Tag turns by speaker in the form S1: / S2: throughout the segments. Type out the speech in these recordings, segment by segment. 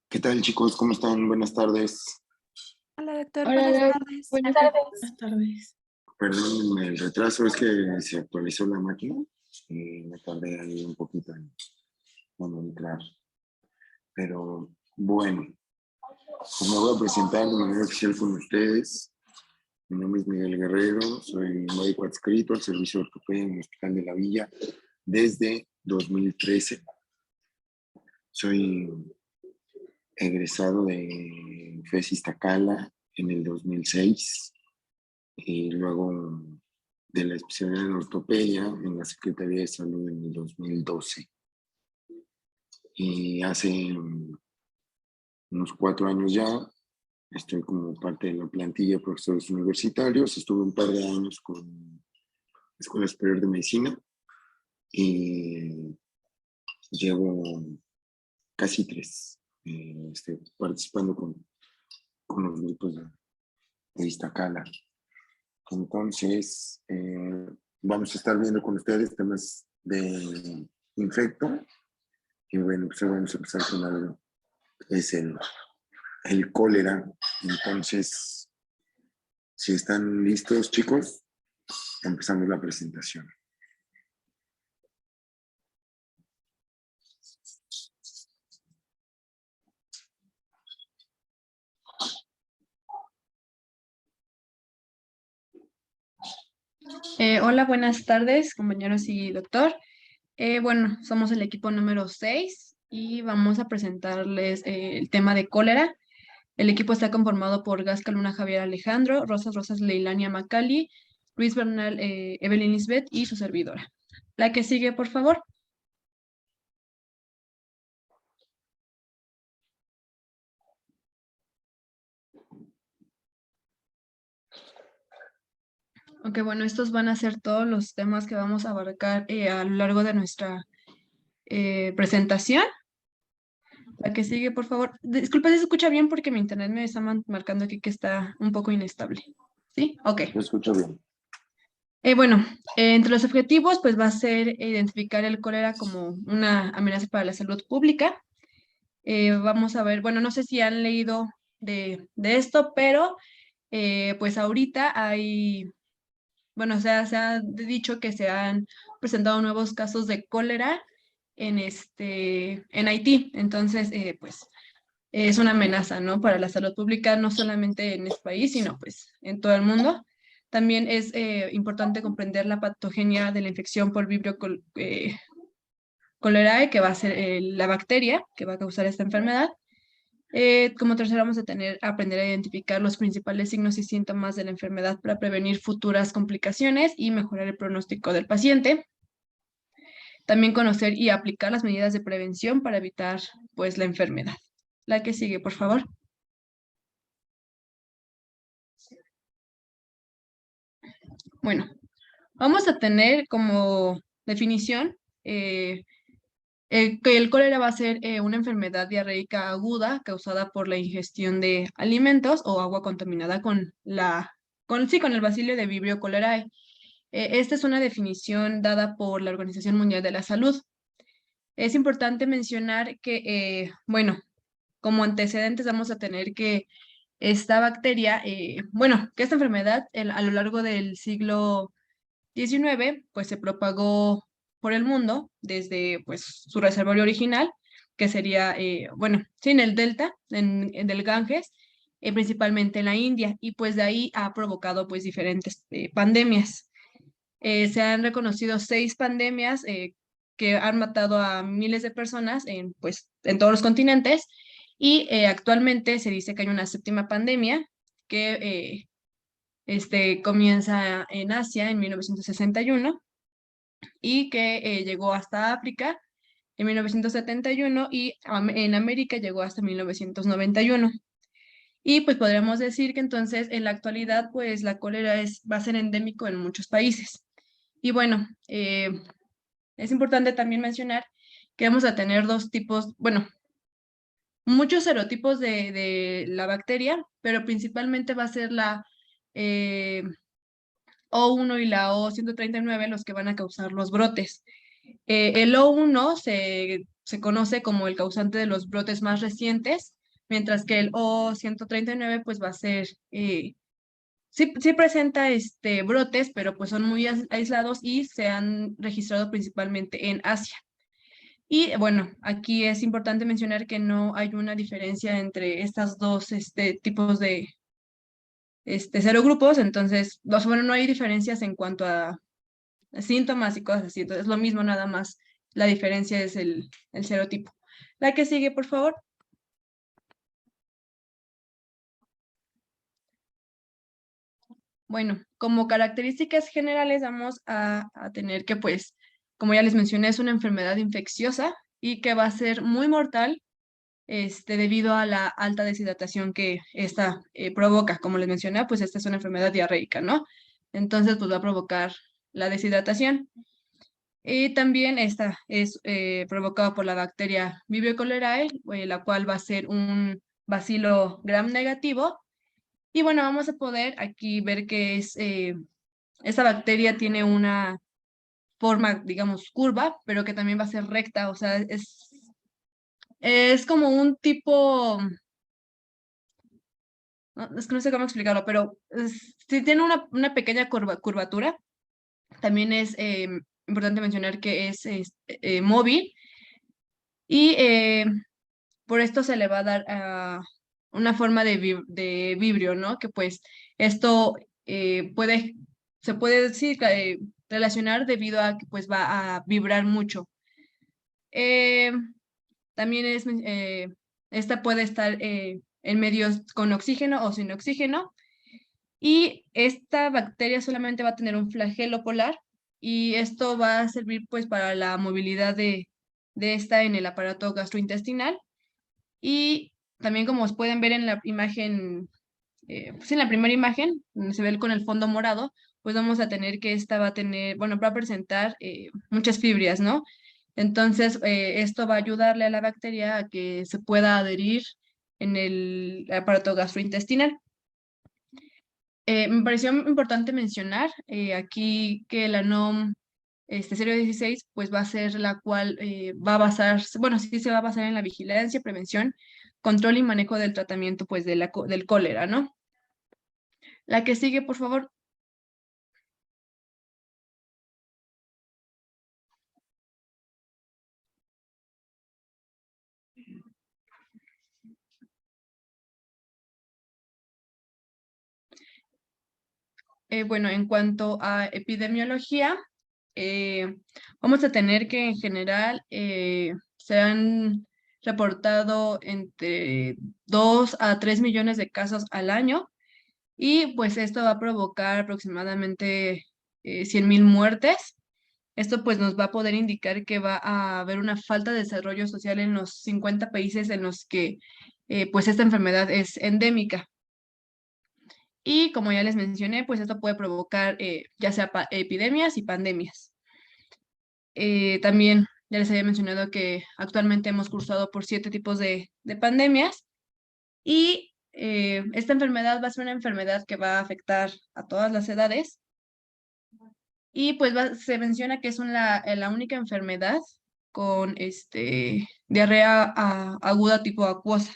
S1: ¿Qué tal, chicos? ¿Cómo están? Buenas tardes.
S2: Hola, doctor.
S3: Hola,
S2: Buenas
S3: Doc.
S2: tardes.
S3: Buenas tardes.
S1: Perdón el retraso, es que se actualizó la máquina y me tardé ahí un poquito en entrar. Pero bueno, pues me voy a presentar de manera oficial con ustedes. Mi nombre es Miguel Guerrero, soy médico adscrito al servicio de ortopedia en el Hospital de la Villa desde 2013. Soy egresado de FES Iztacala en el 2006 y luego de la especialidad en ortopedia en la Secretaría de Salud en el 2012. Y hace unos 4 años ya estoy como parte de la plantilla de profesores universitarios. Estuve un par de años con la Escuela Superior de Medicina y llevo casi 3 participando con los grupos de Iztacala. Entonces, vamos a estar viendo con ustedes temas de infecto. Y bueno, pues vamos a empezar con algo. Es el cólera. Entonces, si están listos, chicos, empezamos la presentación.
S2: Hola, buenas tardes, compañeros y doctor. Bueno, somos el equipo número 6 y vamos a presentarles el tema de cólera. El equipo está conformado por Gasca Luna Javier Alejandro, Rosas Leilania Macali, Luis Bernal Evelyn Lisbeth y su servidora. La que sigue, por favor. Ok, bueno, estos van a ser todos los temas que vamos a abarcar a lo largo de nuestra presentación. La que sigue, por favor. Disculpa si se escucha bien porque mi internet me está marcando aquí que está un poco inestable. ¿Sí? Ok.
S1: Lo escucho bien.
S2: Bueno, entre los objetivos, pues va a ser identificar el cólera como una amenaza para la salud pública. Vamos a ver, bueno, no sé si han leído de esto, pero pues ahorita hay, bueno, se ha dicho que se han presentado nuevos casos de cólera en Haití. Entonces, pues es una amenaza, ¿no? Para la salud pública, no solamente en este país, sino pues en todo el mundo. También es importante comprender la patogenia de la infección por Vibrio cholerae, que va a ser la bacteria que va a causar esta enfermedad. Como tercero, vamos a aprender a identificar los principales signos y síntomas de la enfermedad para prevenir futuras complicaciones y mejorar el pronóstico del paciente. También conocer y aplicar las medidas de prevención para evitar, pues, la enfermedad. La que sigue, por favor. Bueno, vamos a tener como definición que el cólera va a ser una enfermedad diarreica aguda causada por la ingestión de alimentos o agua contaminada con el bacilio de Vibrio cholerae. Esta es una definición dada por la Organización Mundial de la Salud. Es importante mencionar que, bueno, como antecedentes vamos a tener que esta bacteria, que esta enfermedad a lo largo del siglo 19, pues se propagó por el mundo desde pues su reservorio original, que sería, en el delta, en el Ganges, principalmente en la India, y pues de ahí ha provocado pues diferentes pandemias. Se han reconocido 6 pandemias que han matado a miles de personas en todos los continentes, y actualmente se dice que hay una 7ª pandemia que comienza en Asia en 1961 y que llegó hasta África en 1971 y en América llegó hasta 1991. Y pues podríamos decir que entonces en la actualidad pues la cólera va a ser endémico en muchos países. Y bueno, es importante también mencionar que vamos a tener 2 tipos, bueno, muchos serotipos de la bacteria, pero principalmente va a ser la O1 y la O139 los que van a causar los brotes. El O1 se conoce como el causante de los brotes más recientes, mientras que el O139 pues va a ser, sí presenta brotes, pero pues son muy aislados y se han registrado principalmente en Asia. Y bueno, aquí es importante mencionar que no hay una diferencia entre estas dos tipos de serogrupos, entonces, bueno, no hay diferencias en cuanto a síntomas y cosas así, entonces lo mismo nada más, la diferencia es el serotipo. La que sigue, por favor. Bueno, como características generales vamos a tener que, pues, como ya les mencioné, es una enfermedad infecciosa y que va a ser muy mortal debido a la alta deshidratación que esta provoca. Como les mencioné, pues esta es una enfermedad diarreica, ¿no? Entonces, pues va a provocar la deshidratación. Y también esta es provocada por la bacteria Vibrio cholerae, la cual va a ser un bacilo gram negativo. Y bueno, vamos a poder aquí ver que esta bacteria tiene una forma, digamos, curva, pero que también va a ser recta, o sea, es como un tipo, es que no sé cómo explicarlo, pero sí tiene una pequeña curvatura. También es importante mencionar que es móvil y por esto se le va a dar una forma de vibrio, ¿no? Que pues esto se puede decir, relacionar debido a que pues va a vibrar mucho. Eh, También esta puede estar en medios con oxígeno o sin oxígeno. Y esta bacteria solamente va a tener un flagelo polar y esto va a servir pues para la movilidad de esta en el aparato gastrointestinal. Y también como pueden ver en la imagen, pues en la primera imagen, donde se ve con el fondo morado, pues vamos a tener que esta va a tener, bueno, va a presentar muchas fibrias, ¿no? Entonces, esto va a ayudarle a la bacteria a que se pueda adherir en el aparato gastrointestinal. Me pareció importante mencionar aquí que la NOM serie 16 pues va a ser la cual va a basarse, bueno, sí se va a basar en la vigilancia, prevención, control y manejo del tratamiento pues del cólera, ¿no? La que sigue, por favor. Bueno, en cuanto a epidemiología, eh, vamos a tener que en general se han reportado entre 2 a 3 millones de casos al año y pues esto va a provocar aproximadamente 100,000 muertes. Esto pues nos va a poder indicar que va a haber una falta de desarrollo social en los 50 países en los que pues esta enfermedad es endémica. Y como ya les mencioné, pues esto puede provocar ya sea epidemias y pandemias. También ya les había mencionado que actualmente hemos cursado por 7 tipos de pandemias y esta enfermedad va a ser una enfermedad que va a afectar a todas las edades y pues se menciona que es la única enfermedad con diarrea aguda tipo acuosa.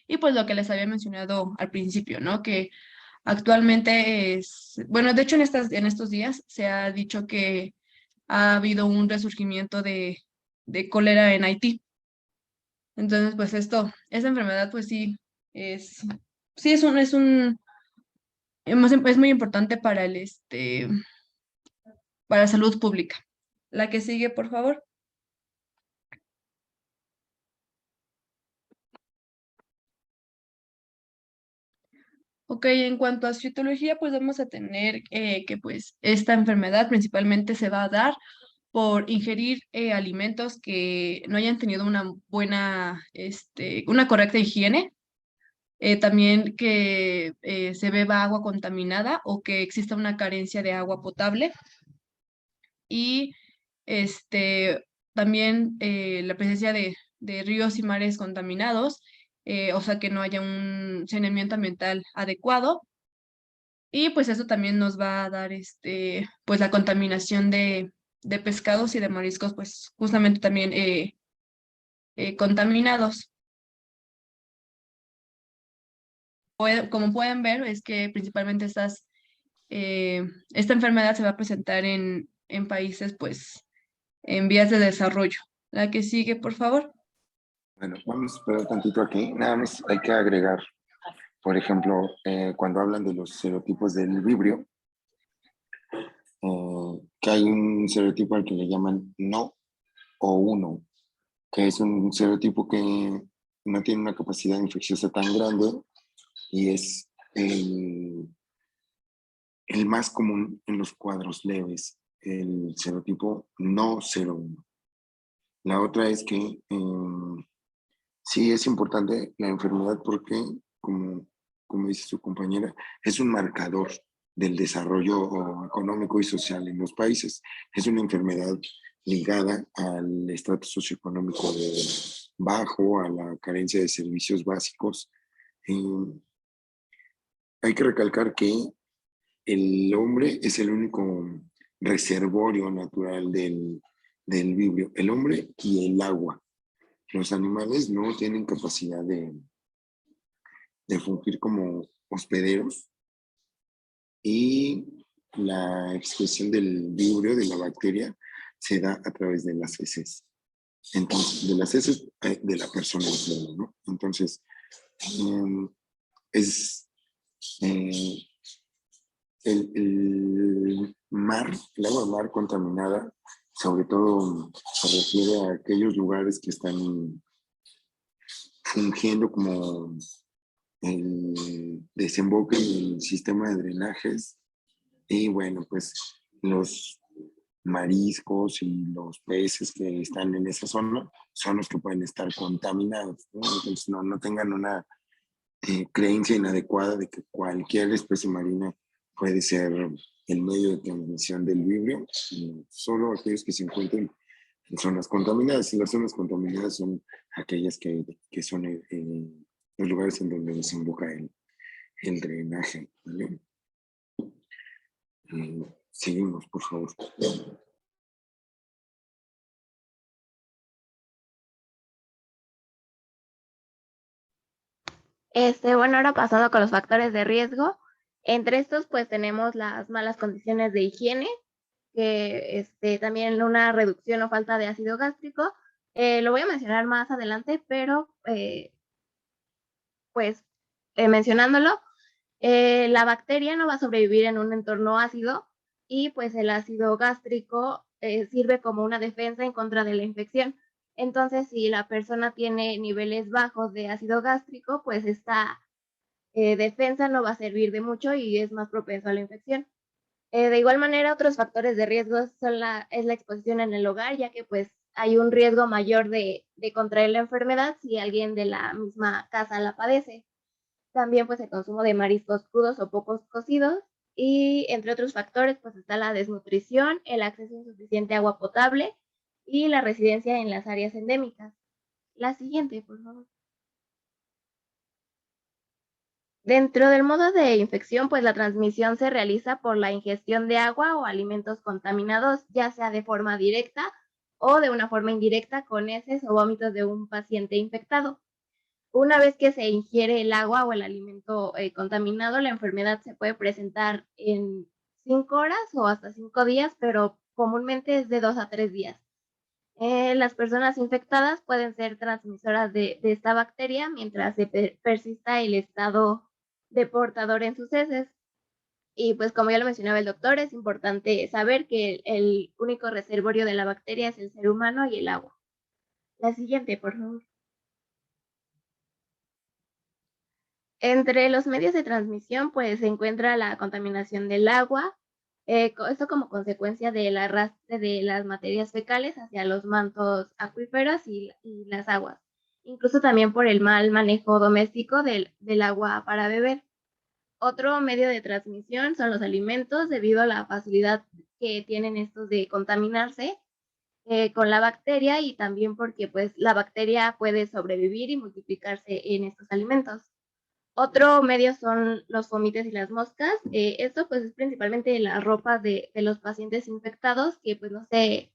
S2: Y pues lo que les había mencionado al principio, ¿no? Que actualmente bueno, de hecho en estos días se ha dicho que ha habido un resurgimiento de cólera en Haití. Entonces, pues esta enfermedad, pues es, sí es muy importante para para salud pública. La que sigue, por favor. Ok, en cuanto a citología, pues vamos a tener que pues esta enfermedad principalmente se va a dar por ingerir alimentos que no hayan tenido una correcta higiene. También que se beba agua contaminada o que exista una carencia de agua potable. Y también la presencia de ríos y mares contaminados, o sea que no haya un saneamiento ambiental adecuado. Y pues eso también nos va a dar pues la contaminación de pescados y de mariscos, pues justamente también contaminados. Como pueden ver, es que principalmente esta enfermedad se va a presentar en países, pues, en vías de desarrollo. La que sigue, por favor.
S1: Bueno, vamos a esperar tantito aquí. Nada más hay que agregar, por ejemplo, cuando hablan de los serotipos del vibrio, que hay un serotipo al que le llaman no o uno, que es un serotipo que no tiene una capacidad infecciosa tan grande y es el más común en los cuadros leves, el serotipo no 01. La otra es que sí es importante la enfermedad porque, como dice su compañera, es un marcador del desarrollo económico y social en los países. Es una enfermedad ligada al estrato socioeconómico bajo, a la carencia de servicios básicos. Hay que recalcar que el hombre es el único reservorio natural del vibrio, el hombre y el agua. Los animales no tienen capacidad de fungir como hospederos y la excreción del vibrio, de la bacteria, se da a través de las heces. Entonces, de las heces de la persona, ¿no? Entonces, es el mar, el agua mar contaminada, sobre todo se refiere a aquellos lugares que están fungiendo como el desemboque del sistema de drenajes. Y bueno, pues los mariscos y los peces que están en esa zona son los que pueden estar contaminados, ¿no? Entonces no tengan una creencia inadecuada de que cualquier especie marina puede ser el medio de transmisión del vibrio, solo aquellos que se encuentren en zonas contaminadas. Y las zonas contaminadas son aquellas que son los lugares en donde desemboca el drenaje, ¿vale? Seguimos, por favor.
S4: Bueno, ahora pasando con los factores de riesgo. Entre estos, pues tenemos las malas condiciones de higiene, que también una reducción o falta de ácido gástrico. Lo voy a mencionar más adelante, pero mencionándolo, la bacteria no va a sobrevivir en un entorno ácido y pues el ácido gástrico sirve como una defensa en contra de la infección. Entonces, si la persona tiene niveles bajos de ácido gástrico, pues esta defensa no va a servir de mucho y es más propenso a la infección. De igual manera, otros factores de riesgo es la exposición en el hogar, ya que pues hay un riesgo mayor de contraer la enfermedad si alguien de la misma casa la padece. También pues el consumo de mariscos crudos o pocos cocidos y entre otros factores pues está la desnutrición, el acceso insuficiente a agua potable y la residencia en las áreas endémicas. La siguiente, por favor. Dentro del modo de infección, pues la transmisión se realiza por la ingestión de agua o alimentos contaminados, ya sea de forma directa o de una forma indirecta con heces o vómitos de un paciente infectado. Una vez que se ingiere el agua o el alimento contaminado, la enfermedad se puede presentar en 5 horas o hasta 5 días, pero comúnmente es de 2 a 3 días. Las personas infectadas pueden ser transmisoras de esta bacteria mientras se persista el estado de portador en sus heces. Y pues como ya lo mencionaba el doctor, es importante saber que el único reservorio de la bacteria es el ser humano y el agua. La siguiente, por favor. Entre los medios de transmisión, pues se encuentra la contaminación del agua, esto como consecuencia del arrastre de las materias fecales hacia los mantos acuíferos y las aguas, incluso también por el mal manejo doméstico del agua para beber. Otro medio de transmisión son los alimentos, debido a la facilidad que tienen estos de contaminarse con la bacteria y también porque pues la bacteria puede sobrevivir y multiplicarse en estos alimentos. Otro medio son los fomites y las moscas. Esto pues es principalmente la ropa de los pacientes infectados que pues no se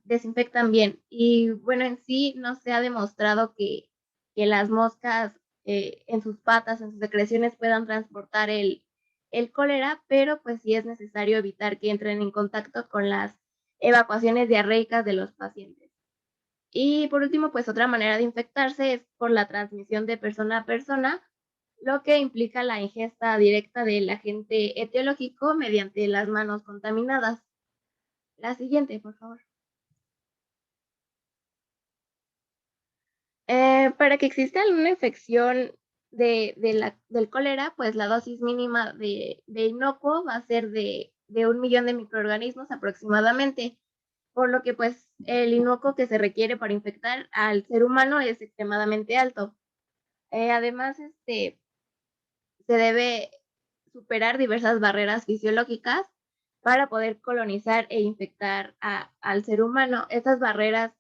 S4: desinfectan bien. Y bueno, en sí no se ha demostrado que las moscas en sus patas, en sus secreciones puedan transportar el cólera, pero pues sí es necesario evitar que entren en contacto con las evacuaciones diarreicas de los pacientes. Y por último, pues otra manera de infectarse es por la transmisión de persona a persona, lo que implica la ingesta directa del agente etiológico mediante las manos contaminadas. La siguiente, por favor. Para que exista una infección del cólera, pues la dosis mínima de inocuo va a ser de 1 millón de microorganismos aproximadamente, por lo que pues el inocuo que se requiere para infectar al ser humano es extremadamente alto. Además, se debe superar diversas barreras fisiológicas para poder colonizar e infectar al ser humano. Estas barreras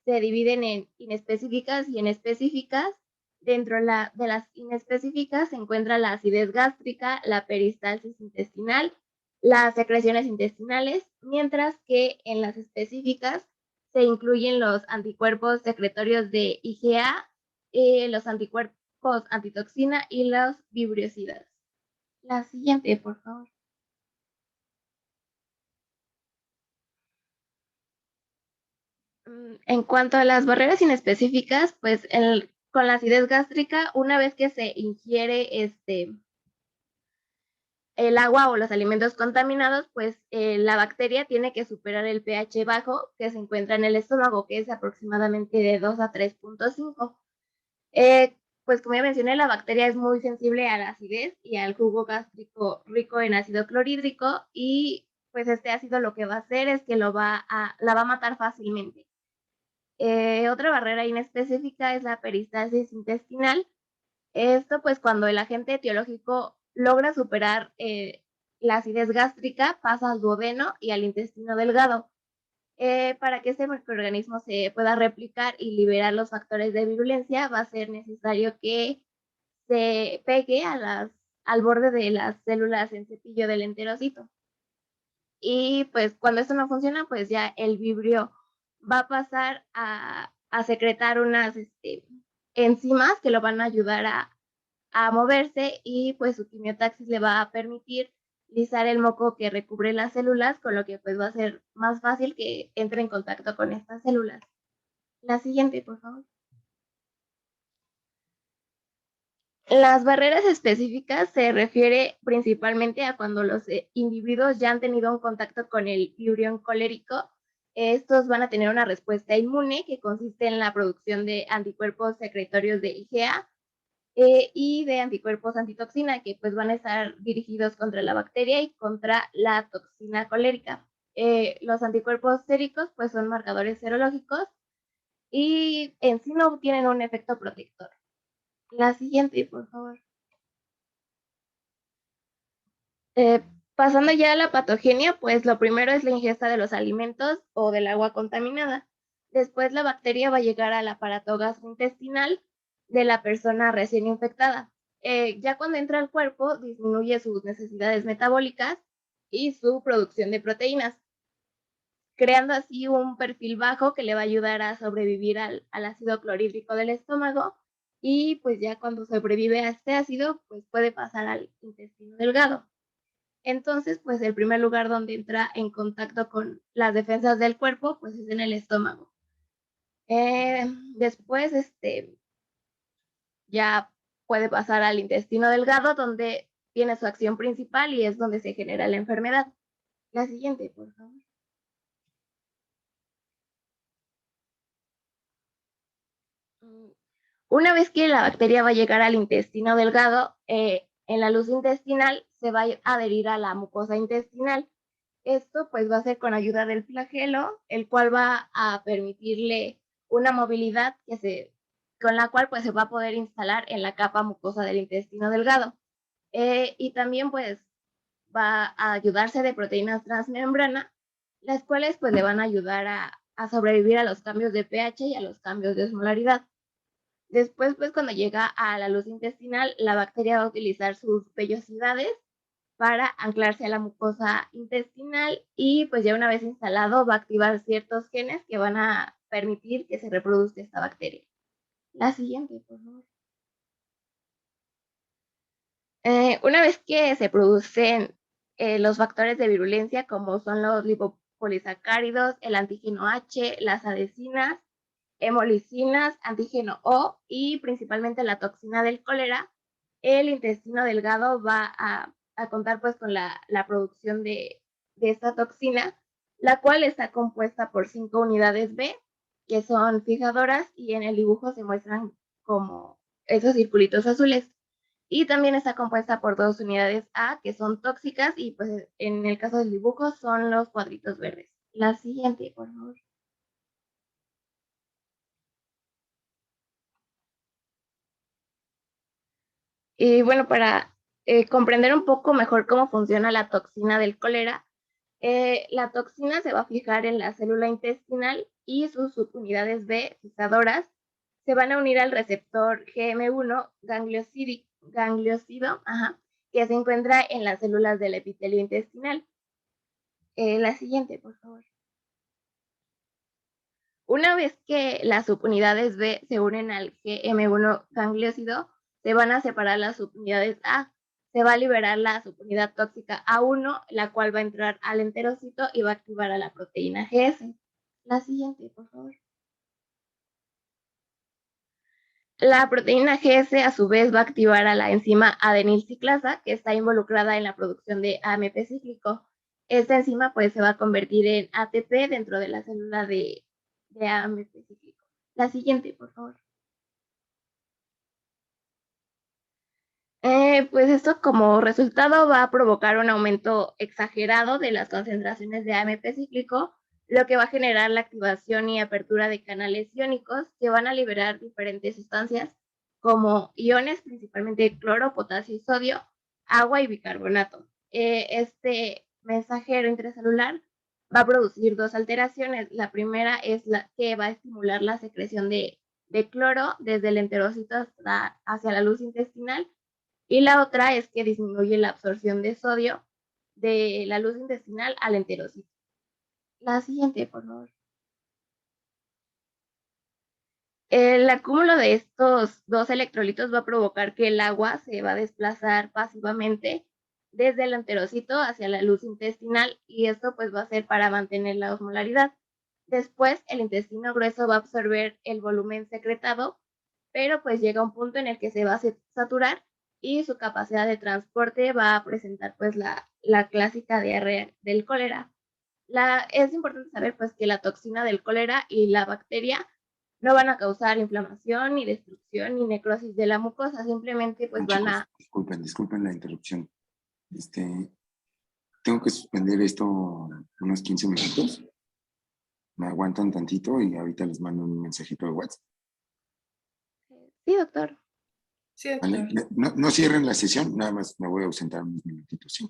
S4: se dividen en inespecíficas y en específicas. Dentro de las inespecíficas se encuentra la acidez gástrica, la peristalsis intestinal, las secreciones intestinales, mientras que en las específicas se incluyen los anticuerpos secretorios de IgA, los anticuerpos antitoxina y los vibriocidas. La siguiente, por favor. En cuanto a las barreras inespecíficas, pues con la acidez gástrica, una vez que se ingiere el agua o los alimentos contaminados, pues la bacteria tiene que superar el pH bajo que se encuentra en el estómago, que es aproximadamente de 2 a 3.5. Pues como ya mencioné, la bacteria es muy sensible a la acidez y al jugo gástrico rico en ácido clorhídrico, y pues este ácido lo que va a hacer es que la va a matar fácilmente. Otra barrera inespecífica es la peristalsis intestinal. Esto pues cuando el agente etiológico logra superar la acidez gástrica, pasa al duodeno y al intestino delgado. Para que este microorganismo se pueda replicar y liberar los factores de virulencia, va a ser necesario que se pegue al borde de las células en cepillo del enterocito. Y pues cuando esto no funciona, pues ya el vibrio va a pasar a secretar unas enzimas que lo van a ayudar a moverse, y pues su quimiotaxis le va a permitir lisar el moco que recubre las células, con lo que pues va a ser más fácil que entre en contacto con estas células. La siguiente, por favor. Las barreras específicas se refiere principalmente a cuando los individuos ya han tenido un contacto con el virión colérico. Estos van a tener una respuesta inmune que consiste en la producción de anticuerpos secretorios de IgA y de anticuerpos antitoxina, que pues van a estar dirigidos contra la bacteria y contra la toxina colérica. Los anticuerpos séricos pues son marcadores serológicos y en sí no tienen un efecto protector. La siguiente, por favor. Pasando ya a la patogenia, pues lo primero es la ingesta de los alimentos o del agua contaminada. Después la bacteria va a llegar al aparato gastrointestinal de la persona recién infectada. Ya cuando entra al cuerpo, disminuye sus necesidades metabólicas y su producción de proteínas, creando así un perfil bajo que le va a ayudar a sobrevivir al ácido clorhídrico del estómago, y pues ya cuando sobrevive a este ácido, pues puede pasar al intestino delgado. Entonces, pues el primer lugar donde entra en contacto con las defensas del cuerpo, pues es en el estómago. Después, ya puede pasar al intestino delgado, donde tiene su acción principal y es donde se genera la enfermedad. La siguiente, por favor. Una vez que la bacteria va a llegar al intestino delgado, en la luz intestinal se va a adherir a la mucosa intestinal. Esto pues va a ser con ayuda del flagelo, el cual va a permitirle una movilidad con la cual pues se va a poder instalar en la capa mucosa del intestino delgado. Y también pues va a ayudarse de proteínas transmembrana, las cuales pues le van a ayudar a sobrevivir a los cambios de pH y a los cambios de osmolaridad. Después, pues cuando llega a la luz intestinal, la bacteria va a utilizar sus vellosidades para anclarse a la mucosa intestinal y pues ya una vez instalado va a activar ciertos genes que van a permitir que se reproduzca esta bacteria. La siguiente, por favor. Una vez que se producen los factores de virulencia, como son los lipopolisacáridos, el antígeno H, las adhesinas, hemolicinas, antígeno O y principalmente la toxina del cólera, el intestino delgado va a contar pues con la producción de esta toxina, la cual está compuesta por 5 unidades B, que son fijadoras y en el dibujo se muestran como esos circulitos azules. Y también está compuesta por 2 unidades A, que son tóxicas, y pues en el caso del dibujo son los cuadritos verdes. La siguiente, por favor. Y bueno, para comprender un poco mejor cómo funciona la toxina del cólera, la toxina se va a fijar en la célula intestinal y sus subunidades B fijadoras se van a unir al receptor GM1 gangliosido, que se encuentra en las células del epitelio intestinal. La siguiente, por favor. Una vez que las subunidades B se unen al GM1 gangliosido, se van a separar las subunidades A. Se va a liberar la subunidad tóxica A1, la cual va a entrar al enterocito y va a activar a la proteína GS. La siguiente, por favor. La proteína GS a su vez va a activar a la enzima adenilciclasa, que está involucrada en la producción de AMP cíclico. Esta enzima pues se va a convertir en ATP dentro de la célula de AMP cíclico. La siguiente, por favor. Pues esto como resultado va a provocar un aumento exagerado de las concentraciones de AMP cíclico, lo que va a generar la activación y apertura de canales iónicos que van a liberar diferentes sustancias como iones, principalmente cloro, potasio y sodio, agua y bicarbonato. Este mensajero intracelular va a producir 2 alteraciones. La primera es la que va a estimular la secreción de cloro desde el enterocito hacia la luz intestinal, y la otra es que disminuye la absorción de sodio de la luz intestinal al enterocito. La siguiente, por favor. El acúmulo de estos 2 electrolitos va a provocar que el agua se va a desplazar pasivamente desde el enterocito hacia la luz intestinal, y esto pues va a ser para mantener la osmolaridad. Después el intestino grueso va a absorber el volumen secretado, pero pues llega un punto en el que se va a saturar y su capacidad de transporte va a presentar pues la clásica diarrea del cólera. Es importante saber pues que la toxina del cólera y la bacteria no van a causar inflamación, ni destrucción, ni necrosis de la mucosa, simplemente pues van
S1: Chicos,
S4: a...
S1: disculpen la interrupción. Tengo que suspender esto unos 15 minutos. Me aguantan tantito y ahorita les mando un mensajito de WhatsApp.
S4: Sí, doctor.
S3: Sí,
S1: ¿Vale?
S3: doctor.
S1: No cierren la sesión, nada más me voy a ausentar unos minutitos, ¿sí?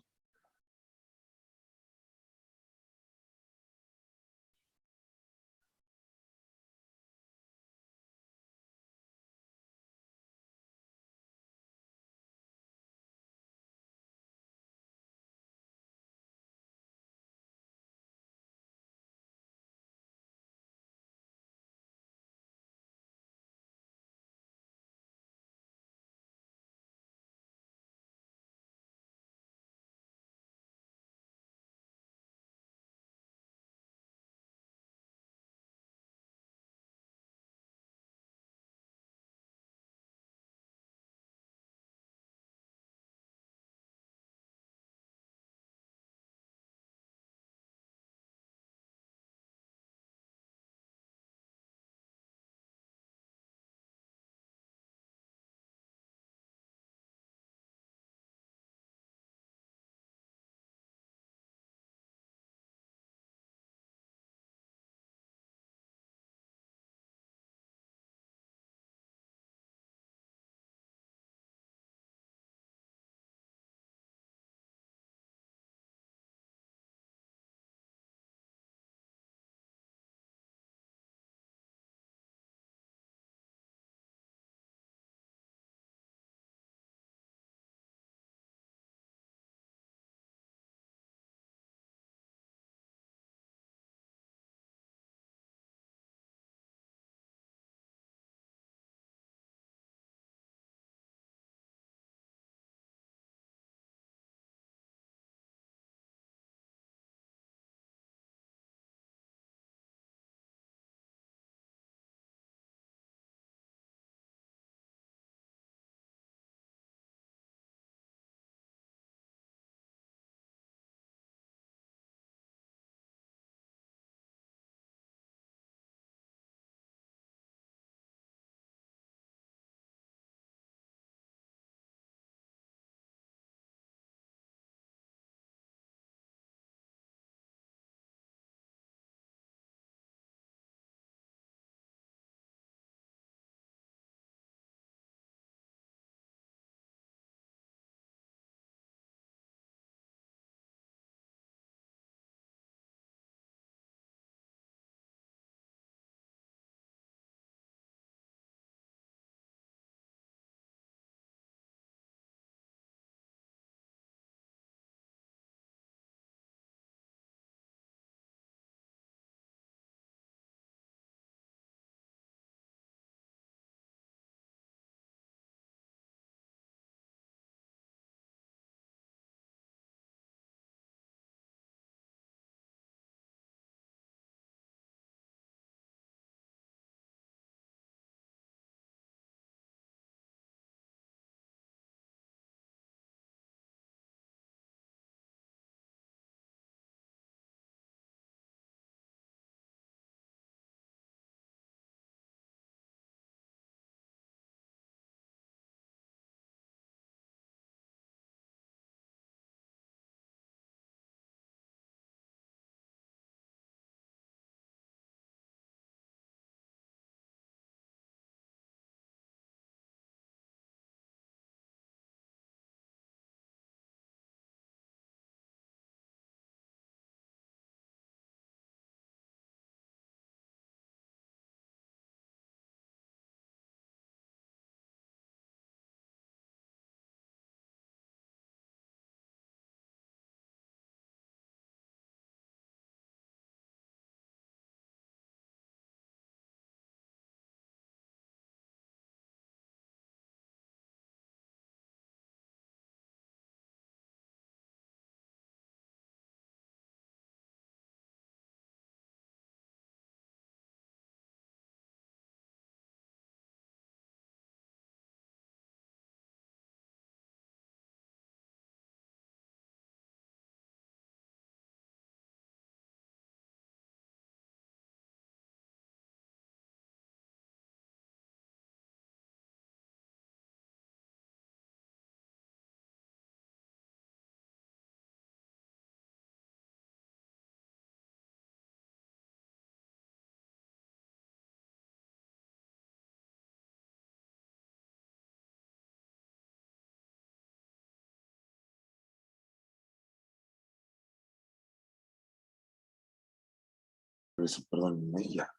S1: regreso, perdón, ya.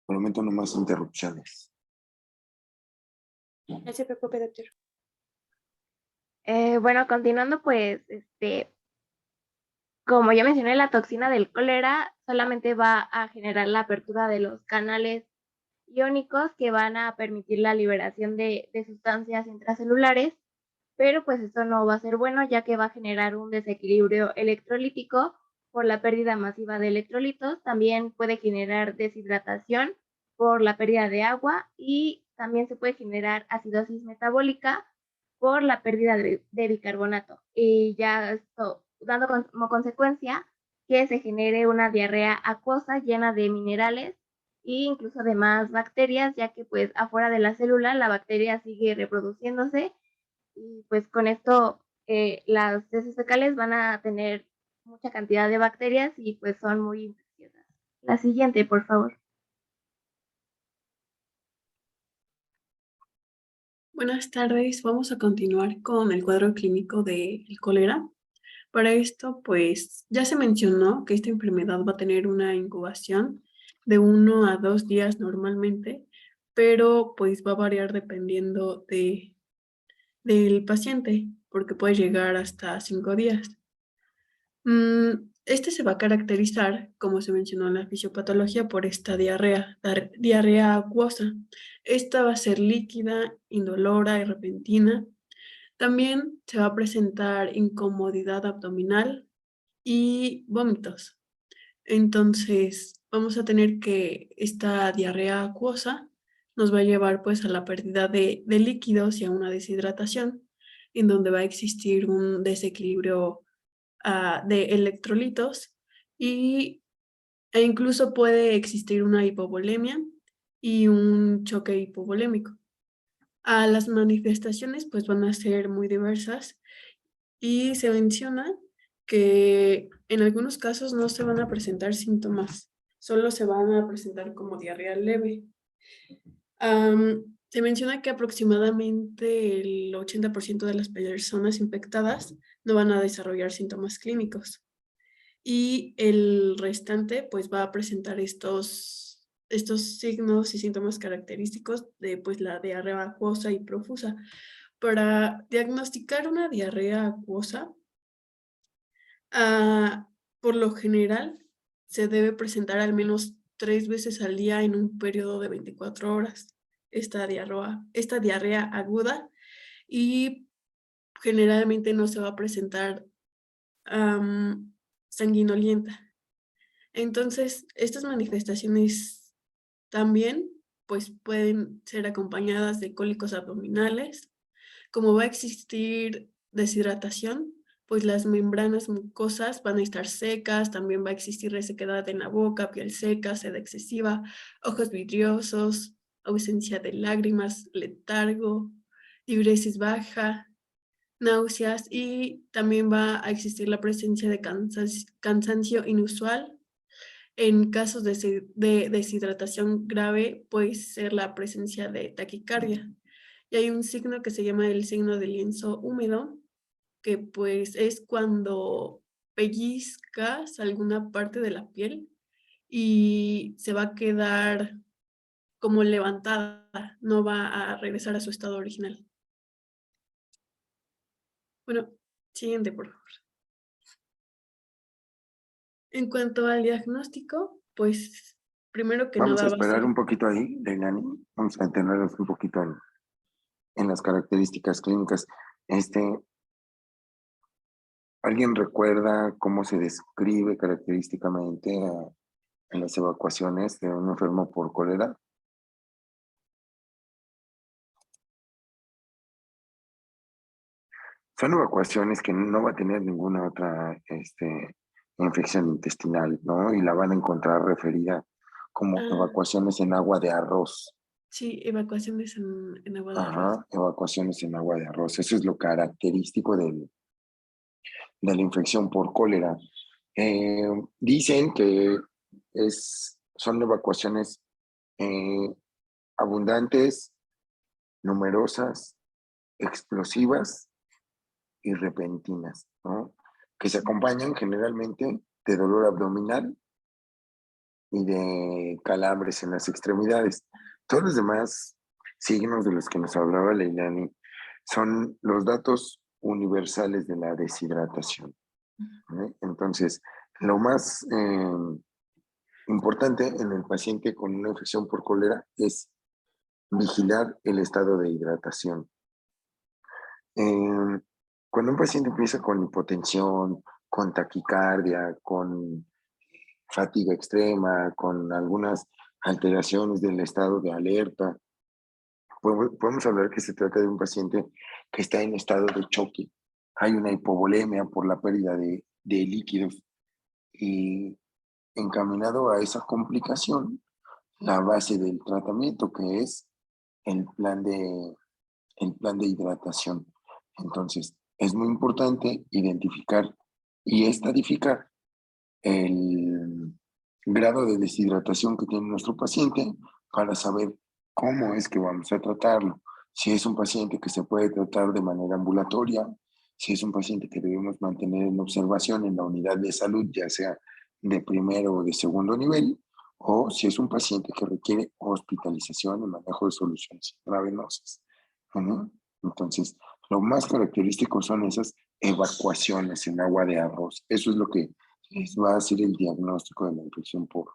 S1: Por el momento no más interrupciones.
S3: No se preocupe, doctor.
S4: Bueno, continuando, pues, como ya mencioné, la toxina del cólera solamente va a generar la apertura de los canales iónicos que van a permitir la liberación de sustancias intracelulares, pero pues esto no va a ser bueno ya que va a generar un desequilibrio electrolítico por la pérdida masiva de electrolitos. También puede generar deshidratación por la pérdida de agua y también se puede generar acidosis metabólica por la pérdida de bicarbonato. Y ya esto dando como consecuencia que se genere una diarrea acuosa llena de minerales e incluso de más bacterias, ya que pues afuera de la célula la bacteria sigue reproduciéndose y pues con esto las heces fecales van a tener mucha cantidad de bacterias y pues son muy infecciosas. La siguiente, por favor.
S3: Buenas tardes, vamos a continuar con el cuadro clínico del cólera. Para esto, pues ya se mencionó que esta enfermedad va a tener una incubación de 1 a 2 días normalmente, pero pues va a variar dependiendo del paciente, porque puede llegar hasta 5 días. Este se va a caracterizar, como se mencionó en la fisiopatología, por esta diarrea acuosa. Esta va a ser líquida, indolora y repentina. También se va a presentar incomodidad abdominal y vómitos. Entonces, vamos a tener que esta diarrea acuosa nos va a llevar pues a la pérdida de líquidos y a una deshidratación, en donde va a existir un desequilibrio de electrolitos e incluso puede existir una hipovolemia y un choque hipovolémico. Las manifestaciones pues van a ser muy diversas y se menciona que en algunos casos no se van a presentar síntomas, solo se van a presentar como diarrea leve. Se menciona que aproximadamente el 80% de las personas infectadas no van a desarrollar síntomas clínicos y el restante pues va a presentar estos signos y síntomas característicos de pues la diarrea acuosa y profusa. Para diagnosticar una diarrea acuosa, por lo general se debe presentar al menos 3 veces al día en un periodo de 24 horas esta diarrea aguda y generalmente no se va a presentar sanguinolienta. Entonces, estas manifestaciones también pues pueden ser acompañadas de cólicos abdominales. Como va a existir deshidratación, pues las membranas mucosas van a estar secas, también va a existir resequedad en la boca, piel seca, sed excesiva, ojos vidriosos, ausencia de lágrimas, letargo, diuresis baja, náuseas y también va a existir la presencia de cansancio inusual. En casos de deshidratación grave puede ser la presencia de taquicardia. Y hay un signo que se llama el signo del lienzo húmedo, que pues es cuando pellizcas alguna parte de la piel y se va a quedar como levantada, no va a regresar a su estado original. Bueno, siguiente, por favor. En cuanto al diagnóstico, pues primero que
S1: Vamos a
S3: nada va a
S1: esperar
S3: ser...
S1: un poquito ahí, Leilani. Vamos a detenernos un poquito en las características clínicas. ¿Alguien recuerda cómo se describe característicamente en las evacuaciones de un enfermo por cólera? Son evacuaciones que no va a tener ninguna otra infección intestinal, ¿no? Y la van a encontrar referida como evacuaciones en agua de arroz.
S3: Sí, evacuaciones en agua de arroz.
S1: Ajá, evacuaciones en agua de arroz. Eso es lo característico de la infección por cólera. Dicen que son evacuaciones abundantes, numerosas, explosivas y repentinas, ¿no? Que se acompañan generalmente de dolor abdominal y de calambres en las extremidades. Todos los demás signos de los que nos hablaba Leilani son los datos universales de la deshidratación. Entonces, lo más importante en el paciente con una infección por cólera es vigilar el estado de hidratación. Cuando un paciente empieza con hipotensión, con taquicardia, con fatiga extrema, con algunas alteraciones del estado de alerta, podemos hablar que se trata de un paciente que está en estado de choque. Hay una hipovolemia por la pérdida de líquidos y encaminado a esa complicación, la base del tratamiento, que es el plan de hidratación. Entonces, es muy importante identificar y estadificar el grado de deshidratación que tiene nuestro paciente para saber cómo es que vamos a tratarlo. Si es un paciente que se puede tratar de manera ambulatoria, si es un paciente que debemos mantener en observación en la unidad de salud, ya sea de primero o de segundo nivel, o si es un paciente que requiere hospitalización y manejo de soluciones intravenosas. Entonces, lo más característico son esas evacuaciones en agua de arroz. Eso es lo que les va a hacer el diagnóstico de la infección por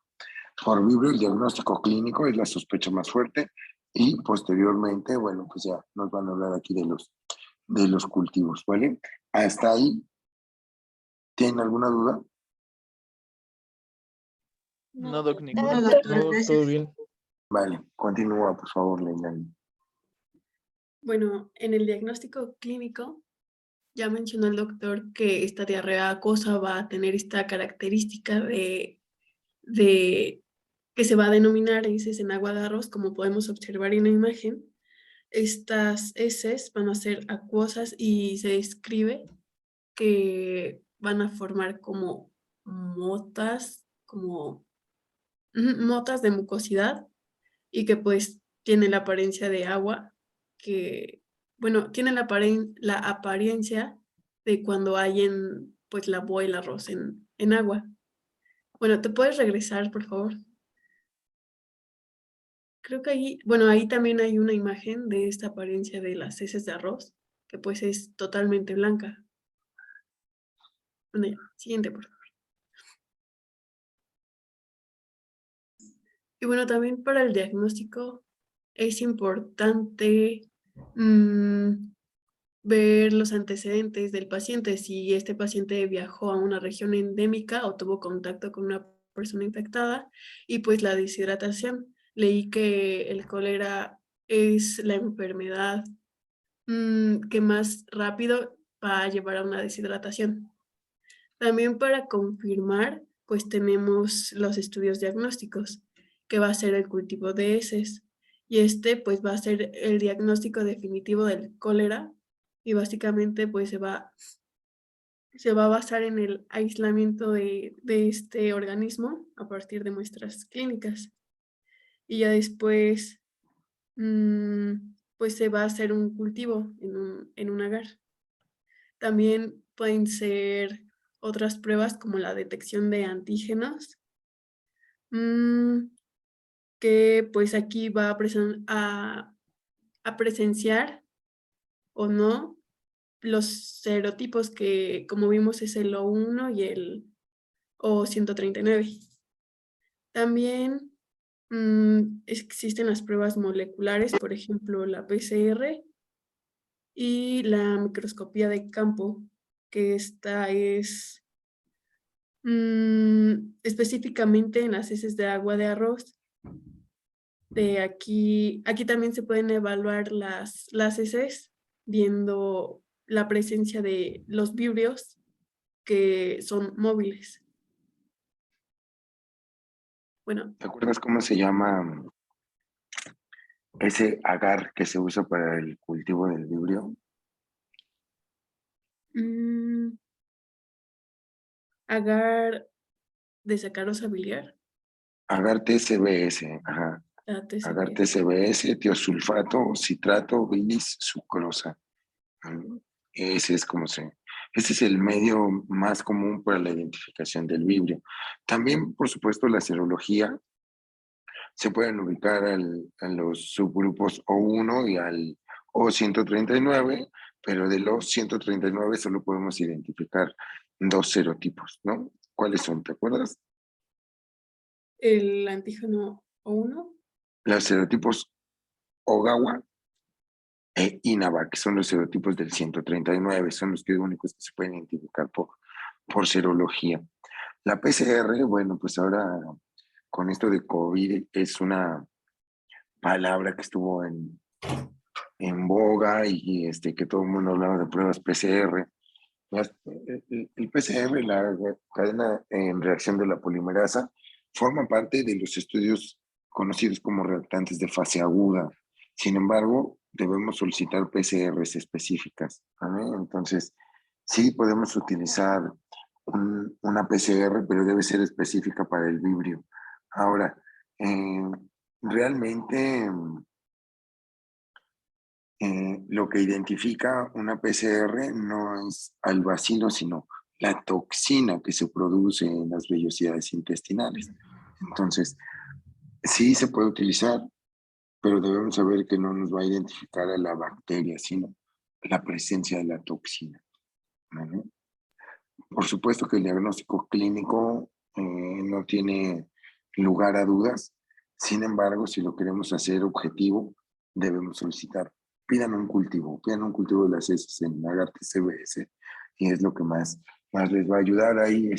S1: vibrio. El diagnóstico clínico es la sospecha más fuerte y posteriormente, bueno, pues ya nos van a hablar aquí de los cultivos, ¿vale? Hasta ahí, ¿tienen alguna duda?
S5: No, doc,
S3: No,
S5: ninguna.
S3: doctor,
S5: Todo
S3: gracias.
S5: bien.
S1: Vale, continúa, por favor, Leilani.
S3: Bueno, en el diagnóstico clínico, ya mencionó el doctor que esta diarrea acuosa va a tener esta característica de que se va a denominar heces en agua de arroz, como podemos observar en la imagen. Estas heces van a ser acuosas y se describe que van a formar como motas, motas de mucosidad y que pues tiene la apariencia de agua, que, bueno, tiene la apariencia de cuando hay en pues la boa y el arroz en agua. Bueno, ¿te puedes regresar, por favor? Creo que ahí, bueno, ahí también hay una imagen de esta apariencia de las heces de arroz, que pues es totalmente blanca. Bueno, ya, siguiente, por favor. Y bueno, también para el diagnóstico es importante ver los antecedentes del paciente, si este paciente viajó a una región endémica o tuvo contacto con una persona infectada, y pues la deshidratación. Leí que el cólera es la enfermedad que más rápido va a llevar a una deshidratación. También para confirmar, pues tenemos los estudios diagnósticos, que va a ser el cultivo de heces, y pues va a ser el diagnóstico definitivo del cólera, y básicamente pues se va a basar en el aislamiento de este organismo a partir de muestras clínicas. Y ya después, pues se va a hacer un cultivo en un agar. También pueden ser otras pruebas como la detección de antígenos, que pues aquí va a presenciar o no los serotipos que, como vimos, es el O1 y el O139. También existen las pruebas moleculares, por ejemplo, la PCR y la microscopía de campo, que esta es específicamente en las heces de agua de arroz. Aquí también se pueden evaluar las heces viendo la presencia de los vibrios que son móviles. Bueno,
S1: ¿Te acuerdas cómo se llama ese agar que se usa para el cultivo del vibrio?
S3: agar de sacarosa biliar.
S1: Agar TCBS, ajá. Agar TCBS, tiosulfato, citrato, bilis, sucrosa. Ese es como se Ese es el medio más común para la identificación del vibrio. También, por supuesto, la serología. Se pueden ubicar a los subgrupos O1 y al O139, pero de los 139 solo podemos identificar 2 serotipos, ¿no? ¿Cuáles son? ¿Te acuerdas?
S3: El antígeno O1.
S1: Los serotipos Ogawa e Inaba, que son los serotipos del 139, son los únicos que se pueden identificar por serología. La PCR, bueno, pues ahora con esto de COVID es una palabra que estuvo en boga y que todo el mundo hablaba de pruebas PCR. El PCR, la cadena en reacción de la polimerasa, forma parte de los estudios conocidos como reactantes de fase aguda. Sin embargo, debemos solicitar PCRs específicas, ¿vale? Entonces, sí podemos utilizar una PCR, pero debe ser específica para el vibrio. Ahora, realmente lo que identifica una PCR no es al bacilo, sino la toxina que se produce en las vellosidades intestinales. Entonces, sí se puede utilizar, pero debemos saber que no nos va a identificar a la bacteria, sino la presencia de la toxina, ¿vale? Por supuesto que el diagnóstico clínico no tiene lugar a dudas. Sin embargo, si lo queremos hacer objetivo, debemos solicitar. Pidan un cultivo de las heces en Lagartix CBS y es lo que más les va a ayudar. Ahí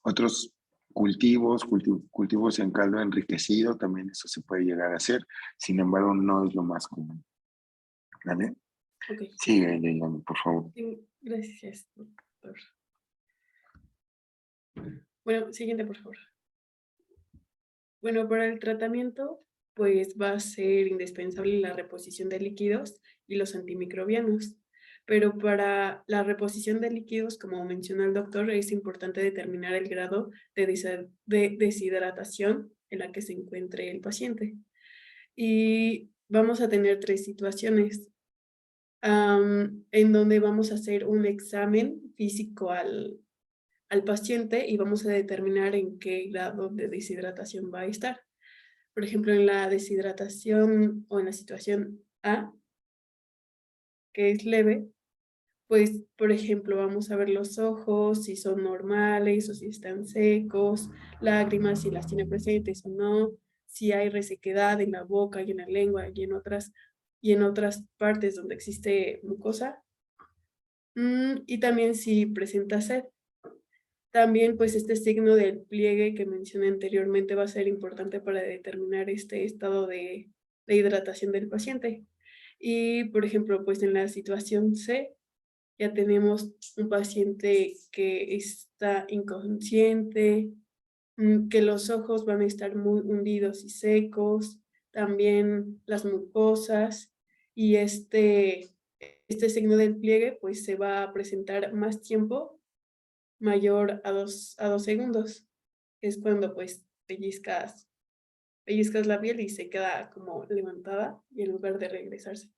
S1: otros cultivos en caldo enriquecido, también eso se puede llegar a hacer. Sin embargo, no es lo más común. ¿Vale?
S3: Ok.
S1: Sí, Leilani, por favor.
S3: Sí, gracias, doctor. Bueno, siguiente, por favor. Bueno, para el tratamiento, pues va a ser indispensable la reposición de líquidos y los antimicrobianos. Pero para la reposición de líquidos, como mencionó el doctor, es importante determinar el grado de deshidratación en la que se encuentre el paciente. Y vamos a tener 3 situaciones en donde vamos a hacer un examen físico al paciente y vamos a determinar en qué grado de deshidratación va a estar. Por ejemplo, en la deshidratación o en la situación A, que es leve, pues, por ejemplo, vamos a ver los ojos, si son normales o si están secos, lágrimas, si las tiene presentes o no, si hay resequedad en la boca y en la lengua y en otras partes donde existe mucosa. Y también si presenta sed. También, pues, este signo del pliegue que mencioné anteriormente va a ser importante para determinar este estado de hidratación del paciente. Y, por ejemplo, pues, en la situación C, ya tenemos un paciente que está inconsciente, que los ojos van a estar muy hundidos y secos, también las mucosas, y este signo del pliegue, pues, se va a presentar más tiempo mayor a 2 segundos. Es cuando, pues, pellizcas la piel y se queda como levantada y en lugar de regresarse.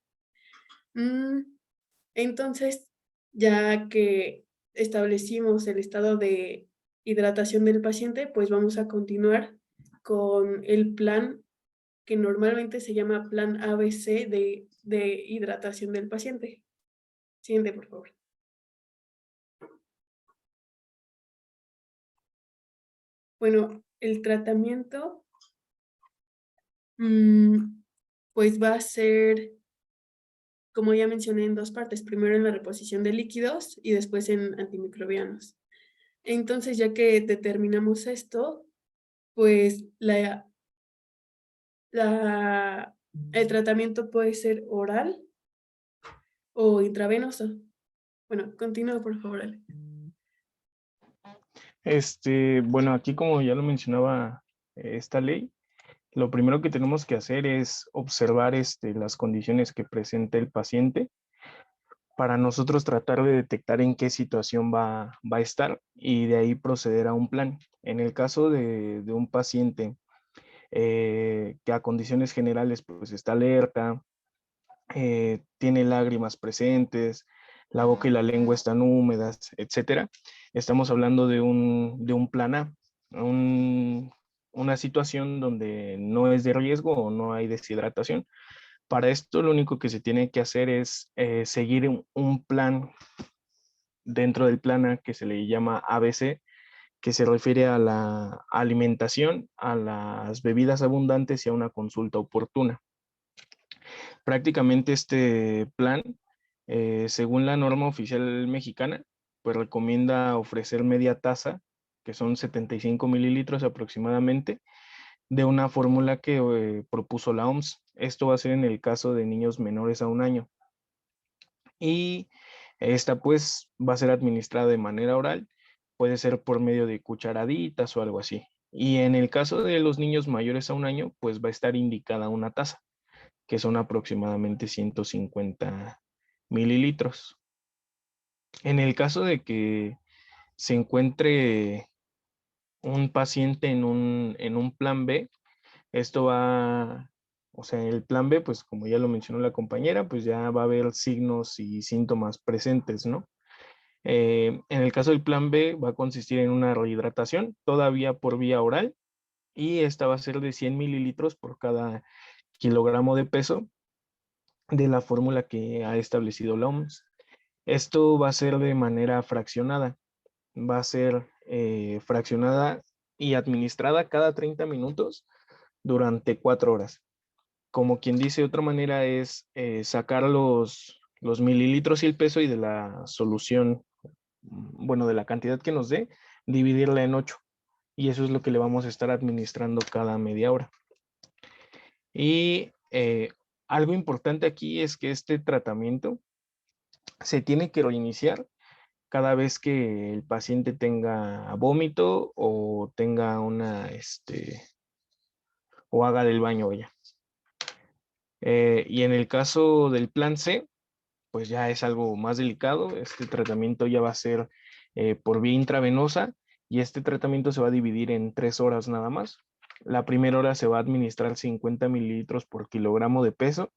S3: Entonces, ya que establecimos el estado de hidratación del paciente, pues vamos a continuar con el plan que normalmente se llama plan ABC de hidratación del paciente. Siguiente, por favor. Bueno, el tratamiento, pues va a ser, como ya mencioné, en 2 partes. Primero en la reposición de líquidos y después en antimicrobianos. Entonces, ya que determinamos esto, pues el tratamiento puede ser oral o intravenoso. Bueno, continúa, por favor, Ale.
S5: Bueno, aquí como ya lo mencionaba esta ley, lo primero que tenemos que hacer es observar las condiciones que presenta el paciente para nosotros tratar de detectar en qué situación va a estar y de ahí proceder a un plan. En el caso de un paciente que a condiciones generales pues está alerta, tiene lágrimas presentes, la boca y la lengua están húmedas, etcétera, estamos hablando de un plan A, una situación donde no es de riesgo o no hay deshidratación. Para esto lo único que se tiene que hacer es seguir un plan dentro del plan A que se le llama ABC, que se refiere a la alimentación, a las bebidas abundantes y a una consulta oportuna. Prácticamente este plan, según la norma oficial mexicana, pues recomienda ofrecer media taza, que son 75 mililitros aproximadamente, de una fórmula que propuso la OMS. Esto va a ser en el caso de niños menores a 1 año. Y esta pues va a ser administrada de manera oral, puede ser por medio de cucharaditas o algo así. Y en el caso de los niños mayores a 1 año, pues va a estar indicada una taza, que son aproximadamente 150 mililitros. En el caso de que se encuentre un paciente en un plan B, esto va, o sea, el plan B, pues como ya lo mencionó la compañera, pues ya va a haber signos y síntomas presentes, ¿no? En el caso del plan B va a consistir en una rehidratación, todavía por vía oral, y esta va a ser de 100 mililitros por cada kilogramo de peso de la fórmula que ha establecido la OMS. Esto va a ser de manera fraccionada, va a ser fraccionada y administrada cada 30 minutos durante 4 horas. Como quien dice, otra manera es sacar los mililitros y el peso y de la solución, bueno, de la cantidad que nos dé, dividirla en 8. Y eso es lo que le vamos a estar administrando cada media hora. Y algo importante aquí es que este tratamiento se tiene que reiniciar cada vez que el paciente tenga vómito o tenga o haga del baño ya. Y en el caso del plan C, pues ya es algo más delicado. Este tratamiento ya va a ser por vía intravenosa y este tratamiento se va a dividir en 3 horas nada más. La primera hora se va a administrar 50 mililitros por kilogramo de peso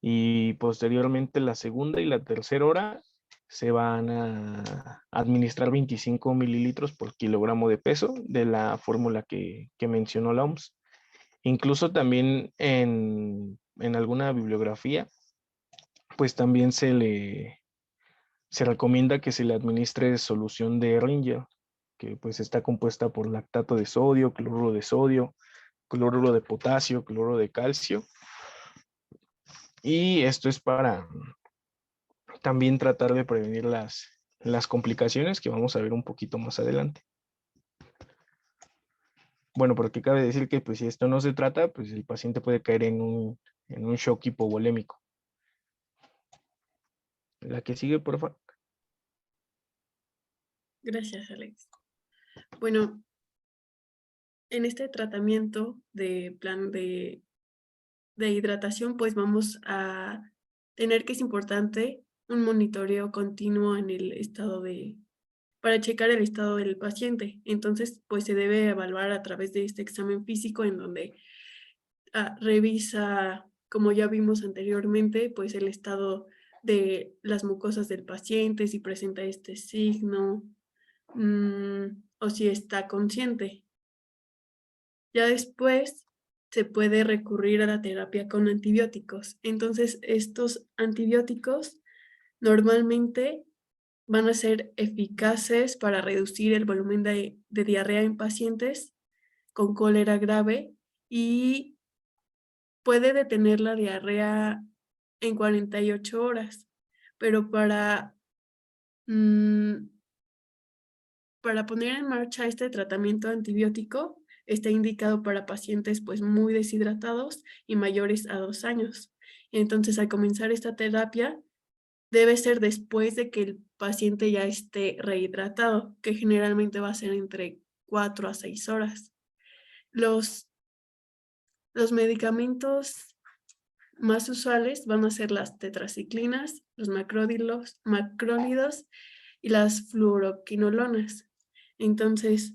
S5: y posteriormente la segunda y la tercera hora se van a administrar 25 mililitros por kilogramo de peso de la fórmula que mencionó la OMS. Incluso también en alguna bibliografía, pues también se recomienda que se le administre solución de Ringer, que pues está compuesta por lactato de sodio, cloruro de potasio, cloruro de calcio. Y esto es para también tratar de prevenir las complicaciones que vamos a ver un poquito más adelante. Bueno, porque cabe decir que pues si esto no se trata, pues el paciente puede caer en un shock hipovolémico. La que sigue, por favor.
S3: Gracias, Alex. Bueno, en este tratamiento de plan de hidratación, pues vamos a tener que es importante un monitoreo continuo en el estado para checar el estado del paciente. Entonces, pues se debe evaluar a través de este examen físico en donde revisa, como ya vimos anteriormente, pues el estado de las mucosas del paciente, si presenta este signo o si está consciente. Ya después se puede recurrir a la terapia con antibióticos. Entonces, estos antibióticos normalmente van a ser eficaces para reducir el volumen de diarrea en pacientes con cólera grave y puede detener la diarrea en 48 horas, pero para poner en marcha este tratamiento antibiótico está indicado para pacientes pues muy deshidratados y mayores a 2 años. Entonces, al comenzar esta terapia, debe ser después de que el paciente ya esté rehidratado, que generalmente va a ser entre 4 a 6 horas. Los medicamentos más usuales van a ser las tetraciclinas, los macrólidos y las fluoroquinolonas. Entonces,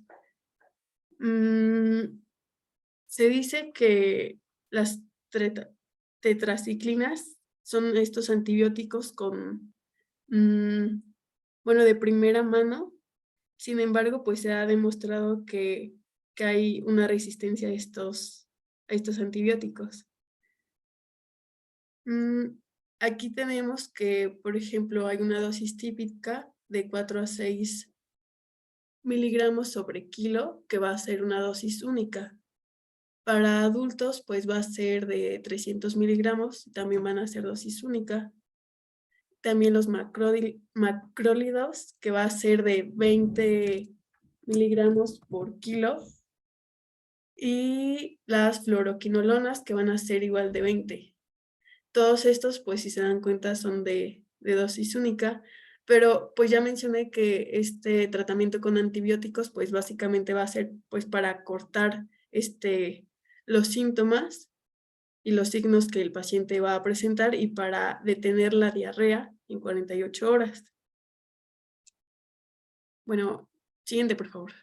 S3: se dice que las tetraciclinas son estos antibióticos con bueno, de primera mano. Sin embargo, pues se ha demostrado que hay una resistencia a estos antibióticos. Aquí tenemos que, por ejemplo, hay una dosis típica de 4 a 6 miligramos sobre kilo, que va a ser una dosis única. Para adultos, pues va a ser de 300 miligramos, también van a ser dosis única. También los macrólidos, que va a ser de 20 miligramos por kilo. Y las fluoroquinolonas, que van a ser igual de 20. Todos estos, pues si se dan cuenta, son de dosis única, pero pues ya mencioné que este tratamiento con antibióticos, pues básicamente va a ser pues para cortar los síntomas y los signos que el paciente va a presentar y para detener la diarrea en 48 horas. Bueno, siguiente, por favor.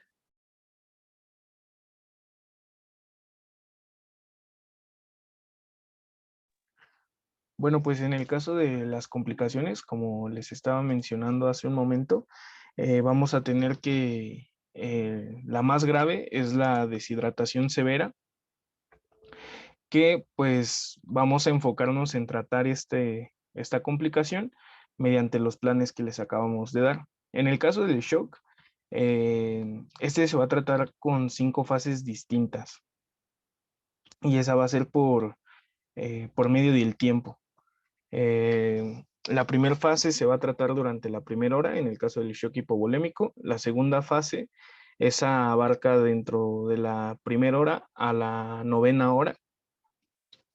S5: Bueno, pues en el caso de las complicaciones, como les estaba mencionando hace un momento, vamos a tener que la más grave es la deshidratación severa, que pues vamos a enfocarnos en tratar esta complicación mediante los planes que les acabamos de dar. En el caso del shock, este se va a tratar con 5 fases distintas y esa va a ser por medio del tiempo. La primera fase se va a tratar durante la primera hora, en el caso del shock hipovolémico. La segunda fase, esa abarca dentro de la primera hora a la 9ª hora.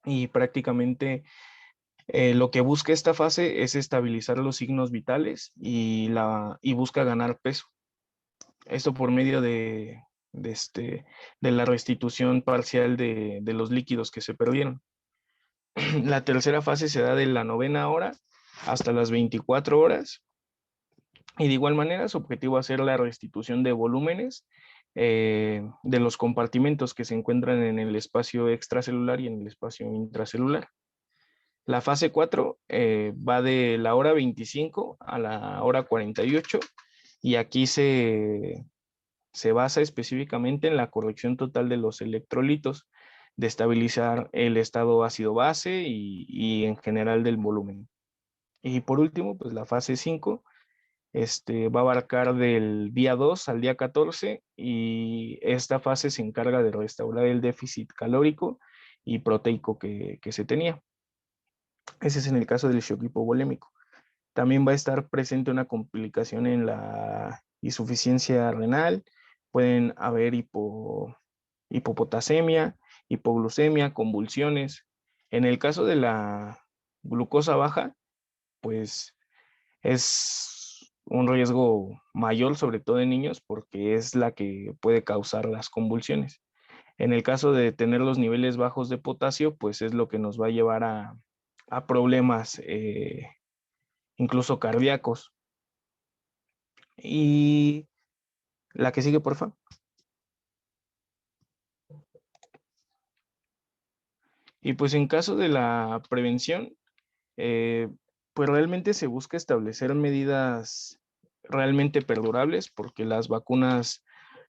S5: Y prácticamente lo que busca esta fase es estabilizar los signos vitales y busca ganar peso. Esto por medio de la restitución parcial de los líquidos que se perdieron. La tercera fase se da de la 9ª hora hasta las 24 horas. Y de igual manera, su objetivo va a ser la restitución de volúmenes de los compartimentos que se encuentran en el espacio extracelular y en el espacio intracelular. La fase 4 va de la hora 25 a la hora 48 y aquí se basa específicamente en la corrección total de los electrolitos, de estabilizar el estado ácido-base y en general del volumen. Y por último, pues la fase 5 va a abarcar del día 2 al día 14 y esta fase se encarga de restaurar el déficit calórico y proteico que se tenía. Ese es en el caso del shock hipovolémico. También va a estar presente una complicación en la insuficiencia renal. Pueden haber hipopotasemia, hipoglucemia, convulsiones. En el caso de la glucosa baja, pues es un riesgo mayor, sobre todo en niños, porque es la que puede causar las convulsiones. En el caso de tener los niveles bajos de potasio, pues es lo que nos va a llevar a problemas incluso cardíacos. Y la que sigue, por favor. Y pues en caso de la prevención, pues realmente se busca establecer medidas realmente perdurables porque las vacunas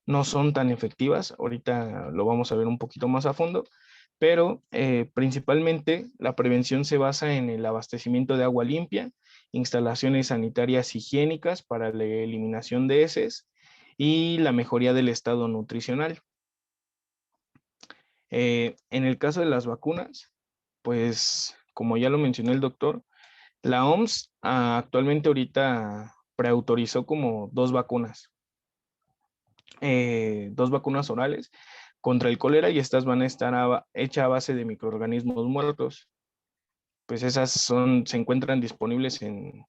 S5: no son tan efectivas. Ahorita lo vamos a ver un poquito más a fondo, pero principalmente la prevención se basa en el abastecimiento de agua limpia, instalaciones sanitarias higiénicas para la eliminación de heces y la mejoría del estado nutricional. En el caso de las vacunas, pues como ya lo mencionó el doctor, la OMS actualmente ahorita preautorizó como 2 vacunas orales contra el cólera y estas van a estar hechas a base de microorganismos muertos. Pues esas se encuentran disponibles en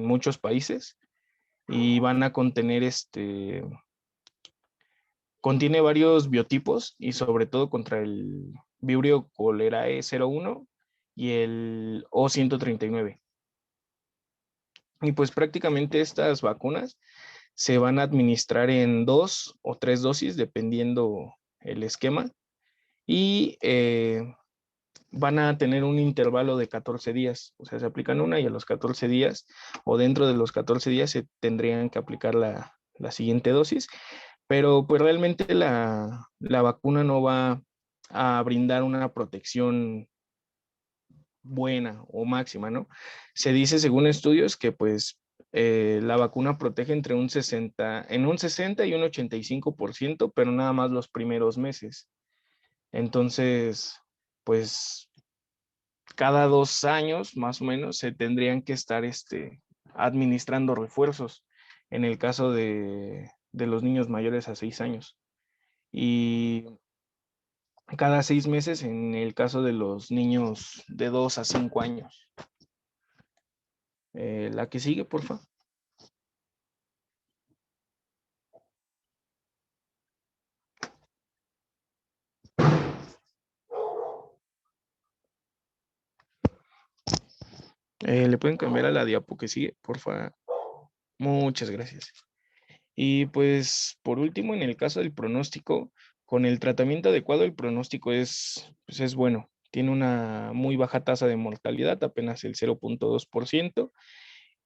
S5: muchos países y van a contener contiene varios biotipos y sobre todo contra el Vibrio cholerae 01 y el O139. Y pues prácticamente estas vacunas se van a administrar en 2 o 3 dosis dependiendo el esquema y van a tener un intervalo de 14 días, o sea, se aplican una y a los 14 días o dentro de los 14 días se tendrían que aplicar la siguiente dosis, pero pues realmente la vacuna no va a brindar una protección buena o máxima, ¿no? Se dice según estudios que pues la vacuna protege entre en un 60 y un 85%, pero nada más los primeros meses. Entonces, pues cada 2 años más o menos se tendrían que estar administrando refuerzos en el caso de los niños mayores a 6 años. Y cada 6 meses en el caso de los niños de 2 a 5 años. La que sigue, por favor. ¿Le pueden cambiar a la diapo que sigue, por favor? Muchas gracias. Y pues, por último, en el caso del pronóstico, con el tratamiento adecuado, el pronóstico pues es bueno. Tiene una muy baja tasa de mortalidad, apenas el 0.2%,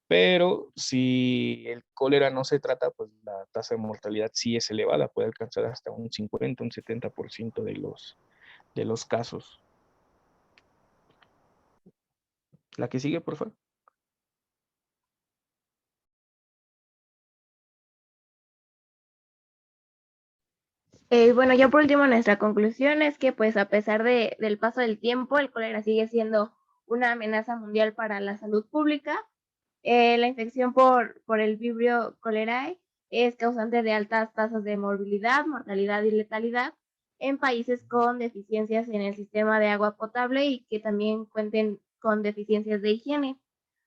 S5: pero si el cólera no se trata, pues la tasa de mortalidad sí es elevada, puede alcanzar hasta un 50, un 70% de los casos. La que sigue, por favor.
S4: Bueno, ya por último, nuestra conclusión es que, pues, a pesar del paso del tiempo, el cólera sigue siendo una amenaza mundial para la salud pública. La infección por el Vibrio cholerae es causante de altas tasas de morbilidad, mortalidad y letalidad en países con deficiencias en el sistema de agua potable y que también cuenten con deficiencias de higiene.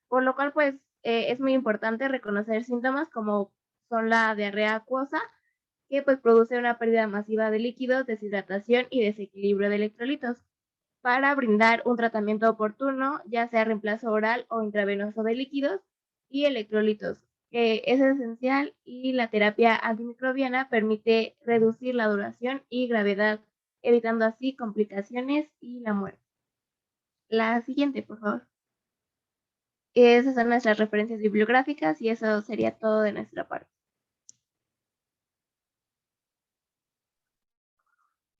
S4: Por lo cual, pues, es muy importante reconocer síntomas como son la diarrea acuosa, que pues produce una pérdida masiva de líquidos, deshidratación y desequilibrio de electrolitos, para brindar un tratamiento oportuno, ya sea reemplazo oral o intravenoso de líquidos y electrolitos, que es esencial, y la terapia antimicrobiana permite reducir la duración y gravedad, evitando así complicaciones y la muerte. La siguiente, por favor. Esas son nuestras referencias bibliográficas y eso sería todo de nuestra parte.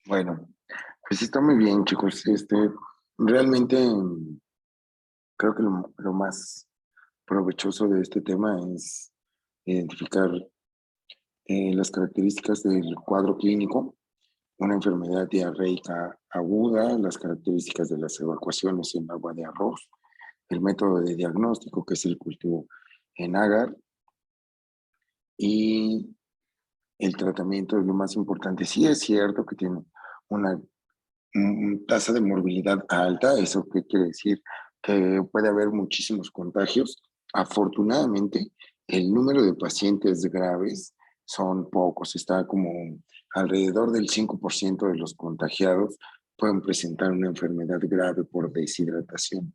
S1: Bueno, pues está muy bien, chicos. Realmente creo que lo más provechoso de este tema es identificar las características del cuadro clínico, una enfermedad diarreica aguda, las características de las evacuaciones en agua de arroz, el método de diagnóstico, que es el cultivo en agar, y el tratamiento es lo más importante. Sí es cierto que tiene una tasa de morbilidad alta. ¿Eso qué quiere decir? Que puede haber muchísimos contagios. Afortunadamente, el número de pacientes graves son pocos, está como alrededor del 5% de los contagiados pueden presentar una enfermedad grave por deshidratación.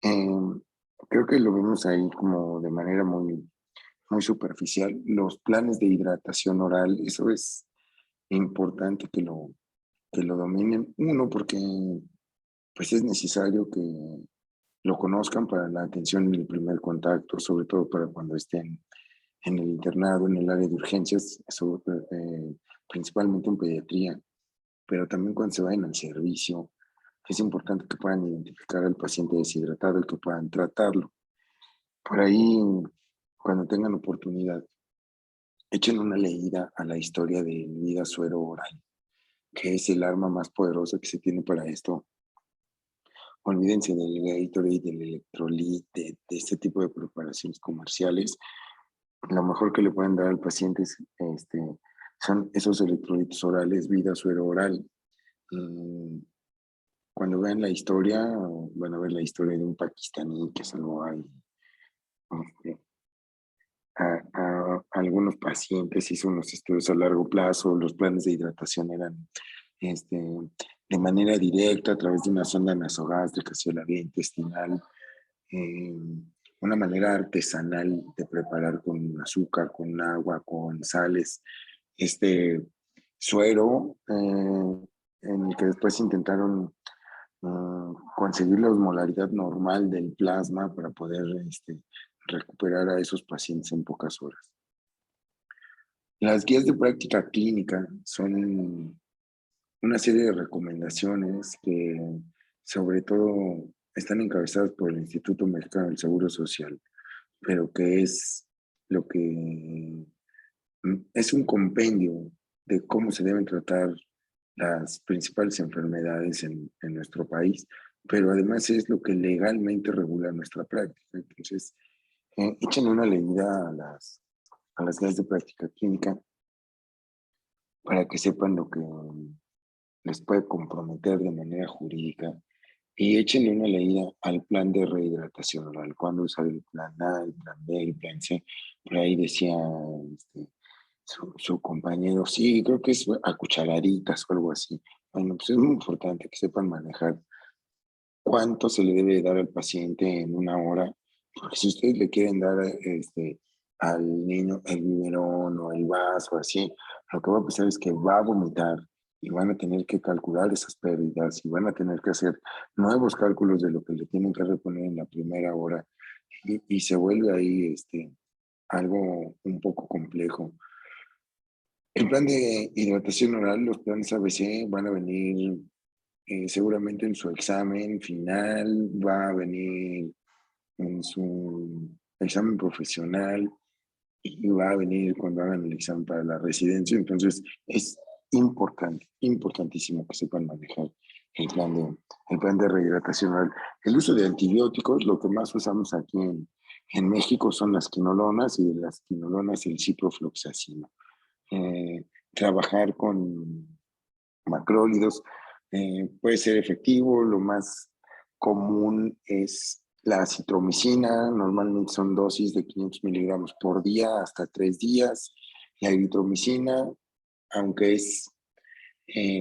S1: Creo que lo vemos ahí como de manera muy superficial. Los planes de hidratación oral, eso es importante que lo dominen. Uno, porque pues es necesario que lo conozcan para la atención en el primer contacto, sobre todo para cuando estén en el internado, en el área de urgencias, principalmente en pediatría, pero también cuando se vayan al servicio. Es importante que puedan identificar al paciente deshidratado y que puedan tratarlo. Por ahí, cuando tengan oportunidad, echen una leída a la historia del vida suero oral, que es el arma más poderosa que se tiene para esto. Olvídense del Gatorade, del Electrolit, de este tipo de preparaciones comerciales. Lo mejor que le pueden dar al paciente son esos electrolitos orales, vida suero oral. Cuando vean la historia, van a ver la historia de un pakistaní que salvó a algunos pacientes, hizo unos estudios a largo plazo. Los planes de hidratación eran de manera directa a través de una sonda nasogástrica hacia la vía intestinal, una manera artesanal de preparar con azúcar, con agua, con sales, suero, en el que después intentaron conseguir la osmolaridad normal del plasma para poder recuperar a esos pacientes en pocas horas. Las guías de práctica clínica son una serie de recomendaciones que sobre todo están encabezadas por el Instituto Mexicano del Seguro Social, pero que es lo que es un compendio de cómo se deben tratar las principales enfermedades en nuestro país, pero además es lo que legalmente regula nuestra práctica. Entonces, échenle una leída a las guías de práctica clínica para que sepan lo que les puede comprometer de manera jurídica, y échenle una leída al plan de rehidratación oral, cuándo usar el plan A, el plan B, el plan C. Por ahí decía su compañero, sí, creo que es a cucharaditas o algo así. Bueno, pues es muy importante que sepan manejar cuánto se le debe dar al paciente en una hora, porque si ustedes le quieren dar al niño el biberón o el vaso así, lo que va a pasar es que va a vomitar y van a tener que calcular esas pérdidas y van a tener que hacer nuevos cálculos de lo que le tienen que reponer en la primera hora, y se vuelve ahí algo un poco complejo. El plan de hidratación oral, los planes ABC van a venir seguramente en su examen final, va a venir en su examen profesional y va a venir cuando hagan el examen para la residencia. Entonces es importantísimo que sepan manejar el plan de rehidratación oral. El uso de antibióticos, lo que más usamos aquí en México son las quinolonas, y de las quinolonas el ciprofloxacino. Trabajar con macrólidos puede ser efectivo. Lo más común es la acitromicina, normalmente son dosis de 500 miligramos por día hasta 3 días. La eritromicina, aunque es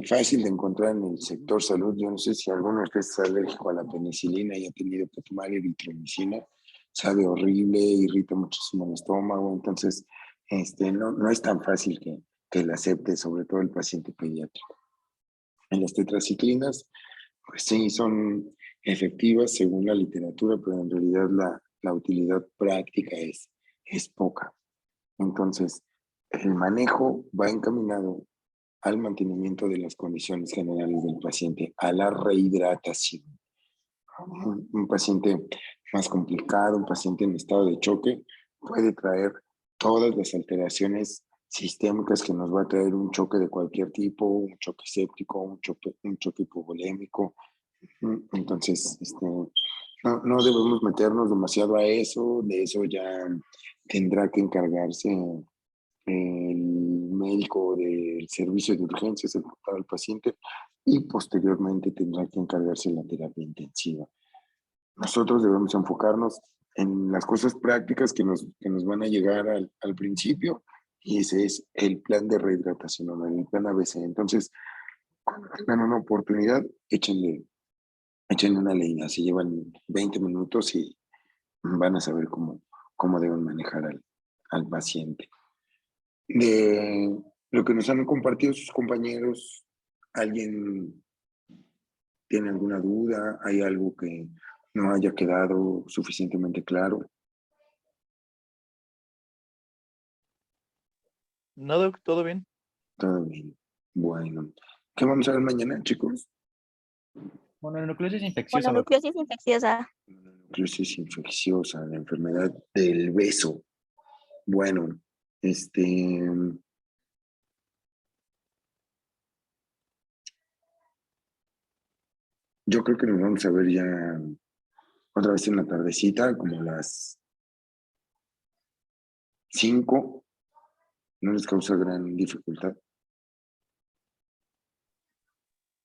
S1: fácil de encontrar en el sector salud, yo no sé si alguno de ustedes es alérgico a la penicilina y ha tenido que tomar eritromicina, sabe horrible, irrita muchísimo el estómago. Entonces no es tan fácil que la acepte, sobre todo el paciente pediátrico. En las tetraciclinas, pues sí, son efectivas según la literatura, pero en realidad la utilidad práctica es poca. Entonces, el manejo va encaminado al mantenimiento de las condiciones generales del paciente, a la rehidratación. Un paciente más complicado, un paciente en estado de choque, puede traer todas las alteraciones sistémicas que nos va a traer un choque de cualquier tipo, un choque séptico, un choque hipovolémico. Entonces, no debemos meternos demasiado a eso. De eso ya tendrá que encargarse el médico del servicio de urgencias, el portador del paciente, y posteriormente tendrá que encargarse la terapia intensiva. Nosotros debemos enfocarnos en las cosas prácticas que nos van a llegar al principio, y ese es el plan de rehidratación oral, el plan ABC. Entonces, cuando tengan una oportunidad, échenle una leída. Se llevan 20 minutos y van a saber cómo deben manejar al paciente. De lo que nos han compartido sus compañeros, ¿alguien tiene alguna duda? ¿Hay algo que no haya quedado suficientemente claro?
S6: No, Doc, todo bien.
S1: Todo bien. Bueno, ¿qué vamos a ver mañana, chicos?
S6: Mononucleosis infecciosa, Doc.
S7: Mononucleosis infecciosa.
S1: Crisis infecciosa, la enfermedad del beso. Bueno, yo creo que nos vamos a ver ya otra vez en la tardecita, como las 5. ¿No les causa gran dificultad?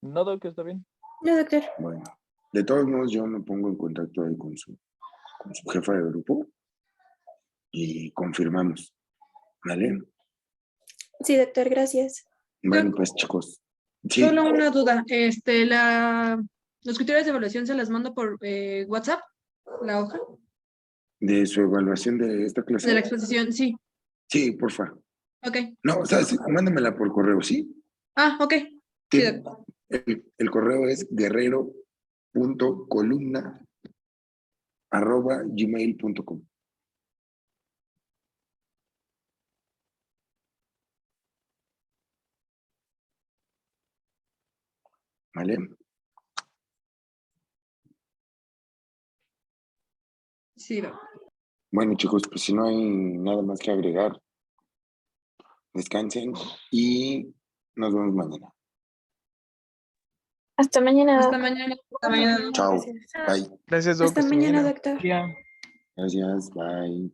S6: No, Doc, está bien.
S3: No, doctor.
S1: Bueno, de todos modos yo me pongo en contacto ahí con su jefa de grupo y confirmamos, ¿vale?
S3: Sí, doctor, gracias.
S1: Bueno, pues chicos, sí,
S2: Solo una duda. Los criterios de evaluación se las mando por WhatsApp, la hoja
S1: de su evaluación de esta
S2: de la
S1: clase.
S2: exposición, sí.
S1: Sí, porfa.
S2: Ok.
S1: No, o sea, sí, mándamela por correo, ¿sí?
S2: Ah, ok.
S1: Sí,
S2: Sí, doctor.
S1: el correo es Guerrero doc.columna@gmail.com. ¿Vale?
S2: Sí, doc.
S1: Bueno, chicos, pues si no hay nada más que agregar, descansen y nos vemos mañana.
S7: Hasta mañana,
S2: Hasta
S7: Doc.
S2: mañana. Hasta mañana.
S1: Chao.
S3: Gracias.
S1: Bye.
S5: Gracias, Doc.
S7: Hasta mañana, doctor.
S5: Ya.
S1: Gracias. Bye.